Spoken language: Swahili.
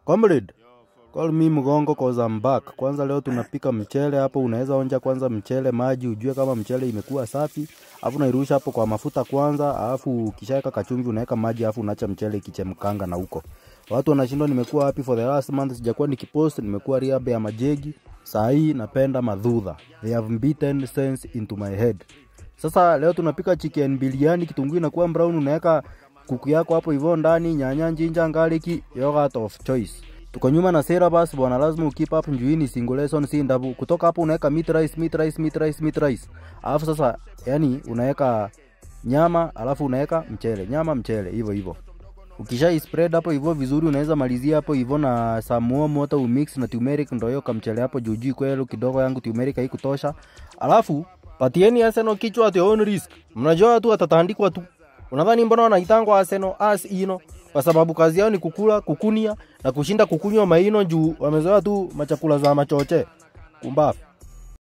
Comrade, call me Mgongo cause I'm back. Kwanza leo tunapika mchele hapo, unaweza onja kwanza mchele maji ujue kama mchele imekuwa safi. Alafu unairusha hapo kwa mafuta kwanza, alafu ukishaweka kachumvi unaweka maji, alafu unaacha mchele ikichemkanga na huko. Watu wanashindwa nimekuwa happy for the last month sijakuwa nikipost, nimekuwa rehab ya majegi. Saa hii napenda madhudha. They have beaten sense into my head. Sasa leo tunapika chicken biryani, kitunguu inakuwa brown, unaweka kuku yako hapo hivyo ndani, nyanya, ginger, garlic, yogurt of choice. Tuko nyuma na sera basi bwana, lazima ukeep up njuini single lesson si ndabu. Kutoka hapo unaweka meat rice. Alafu sasa yani unaweka nyama, alafu unaweka mchele, nyama mchele hivyo. Ukisha spread hapo hivyo vizuri, unaweza malizia hapo hivyo na some warm water umix na turmeric, ndio hiyo kamchele hapo juu kweli kidogo, yangu turmeric haikutosha. Alafu patieni Arsenal kichwa at your own risk. Mnajua tu atatandikwa tu. Unadhani mbona wanaitangwa Arsenal as ino? Kwa sababu kazi yao ni kukula, kukunia na kushinda kukunywa maino juu wamezoea tu machakula za machoche. Kumbafu.